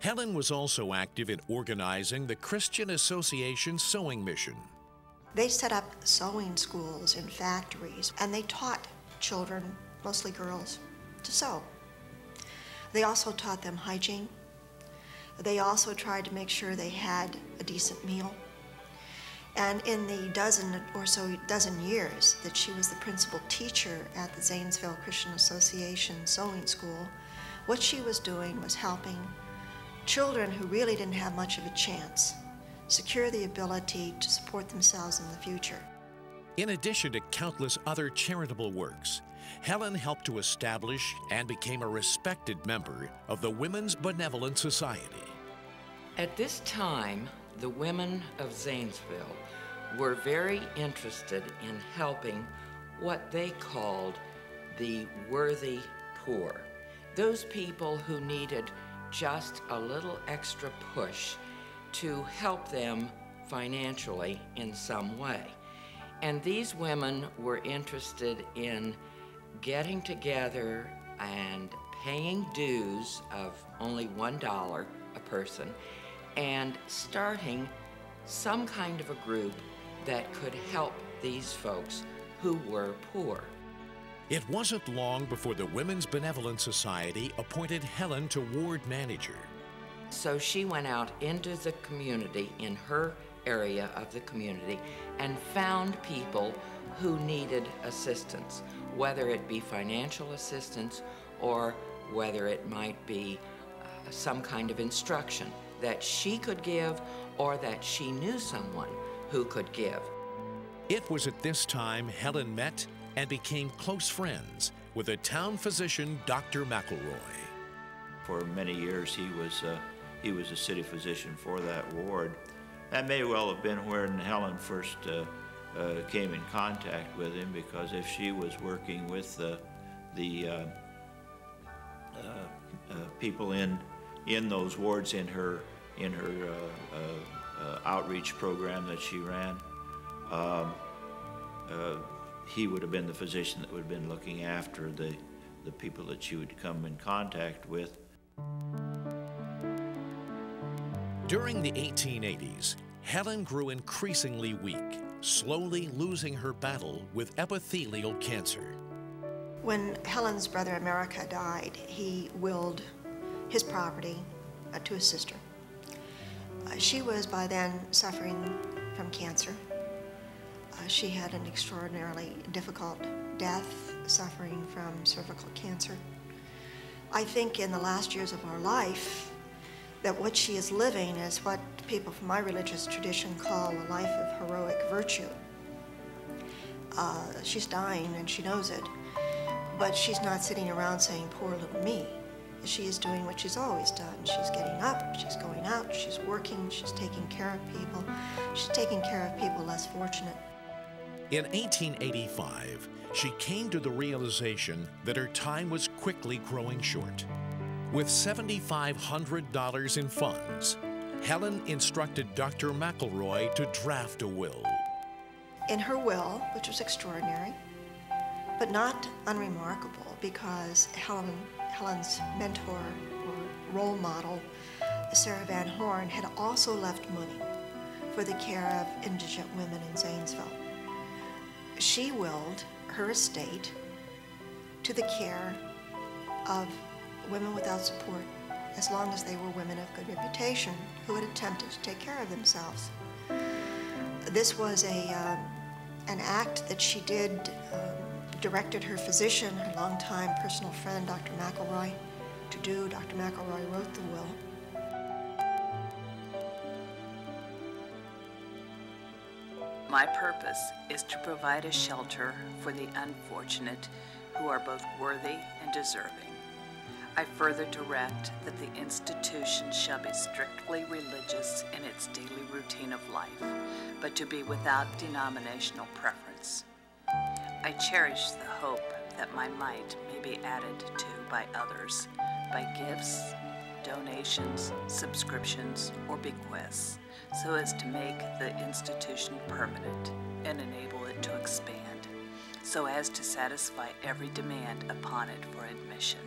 Helen was also active in organizing the Christian Association Sewing Mission. They set up sewing schools in factories, and they taught children, mostly girls, to sew. They also taught them hygiene. They also tried to make sure they had a decent meal. And in the dozen years that she was the principal teacher at the Zanesville Christian Association Sewing School, what she was doing was helping children who really didn't have much of a chance secure the ability to support themselves in the future. In addition to countless other charitable works, Helen helped to establish and became a respected member of the Women's Benevolent Society. At this time, the women of Zanesville were very interested in helping what they called the worthy poor, those people who needed just a little extra push to help them financially in some way. And these women were interested in getting together and paying dues of only $1 a person and starting some kind of a group that could help these folks who were poor. It wasn't long before the Women's Benevolent Society appointed Helen to ward manager. So she went out into the community, in her area of the community, and found people who needed assistance, whether it be financial assistance or whether it might be some kind of instruction that she could give or that she knew someone who could give. It was at this time Helen met and became close friends with the town physician, Dr. McElroy. For many years, he was a city physician for that ward. That may well have been when Helen first came in contact with him, because if she was working with the people in those wards in her outreach program that she ran, he would have been the physician that would have been looking after the people that she would come in contact with. During the 1880s, Helen grew increasingly weak, slowly losing her battle with epithelial cancer. When Helen's brother America died, he willed his property to his sister. She was by then suffering from cancer. She had an extraordinarily difficult death, suffering from cervical cancer. I think in the last years of our life, that what she is living is what people from my religious tradition call a life of heroic virtue. She's dying and she knows it, but she's not sitting around saying, poor little me. She is doing what she's always done. She's getting up, she's going out, she's working, she's taking care of people. She's taking care of people less fortunate. In 1885, she came to the realization that her time was quickly growing short. With $7,500 in funds, Helen instructed Dr. McElroy to draft a will. In her will, which was extraordinary, but not unremarkable, because Helen's mentor or role model, Sarah Van Horn, had also left money for the care of indigent women in Zanesville. She willed her estate to the care of women without support, as long as they were women of good reputation who had attempted to take care of themselves. This was an act that she did, directed her physician, her longtime personal friend, Dr. McElroy, to do. Dr. McElroy wrote the will. My purpose is to provide a shelter for the unfortunate who are both worthy and deserving. I further direct that the institution shall be strictly religious in its daily routine of life, but to be without denominational preference. I cherish the hope that my mite may be added to by others, by gifts, donations, subscriptions, or bequests, so as to make the institution permanent and enable it to expand, so as to satisfy every demand upon it for admission.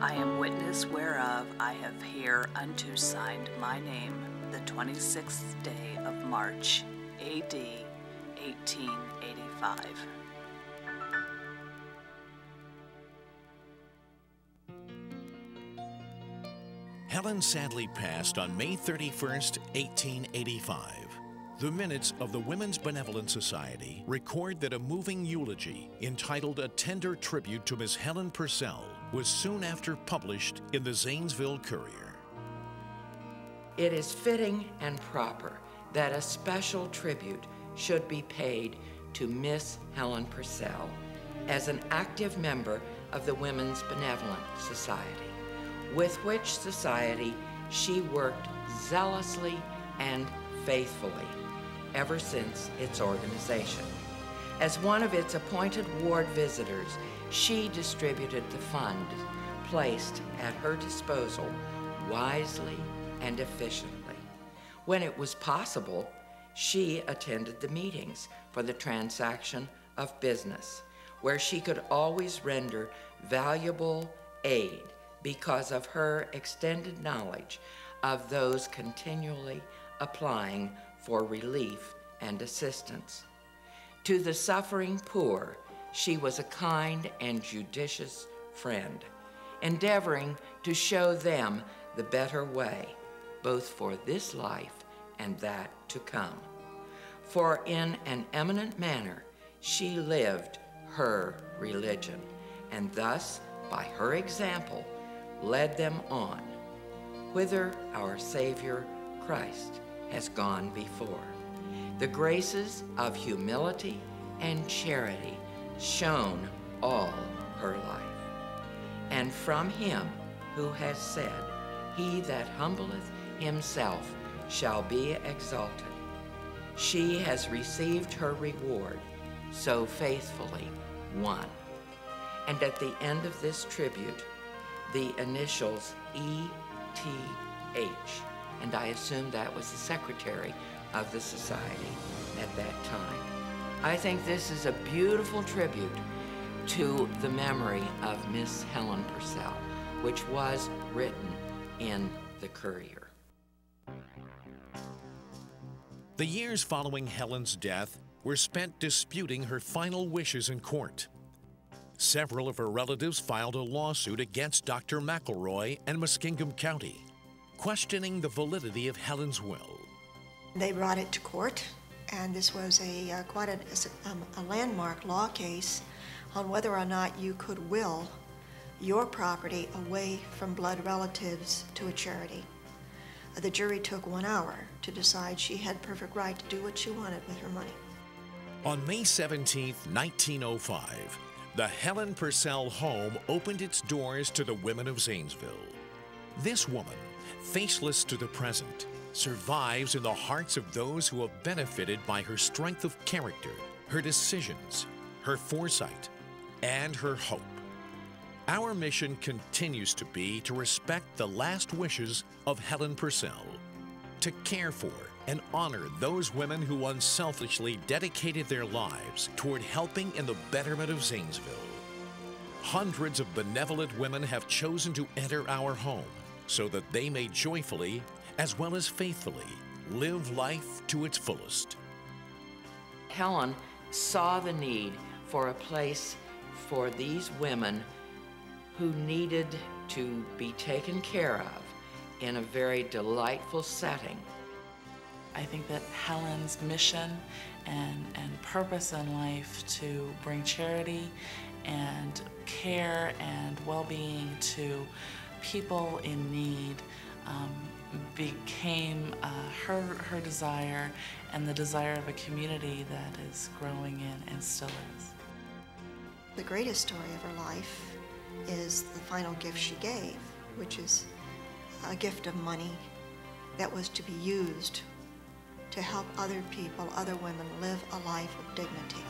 I am witness whereof I have hereunto signed my name the 26th day of March, A.D. 1885. Helen sadly passed on May 31st, 1885. The minutes of the Women's Benevolent Society record that a moving eulogy entitled A Tender Tribute to Miss Helen Purcell was soon after published in the Zanesville Courier. It is fitting and proper that a special tribute should be paid to Miss Helen Purcell as an active member of the Women's Benevolent Society, with which society she worked zealously and faithfully ever since its organization. As one of its appointed ward visitors, she distributed the funds placed at her disposal wisely and efficiently. When it was possible, she attended the meetings for the transaction of business, where she could always render valuable aid because of her extended knowledge of those continually applying for relief and assistance. To the suffering poor, she was a kind and judicious friend, endeavoring to show them the better way, both for this life and that to come. For in an eminent manner, she lived her religion, and thus, by her example, led them on, whither our Savior Christ has gone before. The graces of humility and charity shone all her life. And from him who has said, "He that humbleth himself shall be exalted," she has received her reward so faithfully won. And at the end of this tribute, the initials E.T.H., and I assume that was the secretary of the society at that time. I think this is a beautiful tribute to the memory of Miss Helen Purcell, which was written in the Courier. The years following Helen's death were spent disputing her final wishes in court. Several of her relatives filed a lawsuit against Dr. McElroy and Muskingum County, questioning the validity of Helen's will. They brought it to court, and this was quite a landmark law case on whether or not you could will your property away from blood relatives to a charity. The jury took 1 hour to decide she had perfect right to do what she wanted with her money. On May 17, 1905, the Helen Purcell home opened its doors to the women of Zanesville. This woman, faceless to the present, survives in the hearts of those who have benefited by her strength of character, her decisions, her foresight, and her hope. Our mission continues to be to respect the last wishes of Helen Purcell, to care for and honor those women who unselfishly dedicated their lives toward helping in the betterment of Zanesville. Hundreds of benevolent women have chosen to enter our home so that they may joyfully, as well as faithfully, live life to its fullest. Helen saw the need for a place for these women who needed to be taken care of in a very delightful setting. I think that Helen's mission and purpose in life to bring charity and care and well-being to people in need became her desire and the desire of a community that is growing and still is. The greatest story of her life is the final gift she gave, which is a gift of money that was to be used to help other people, other women, live a life of dignity.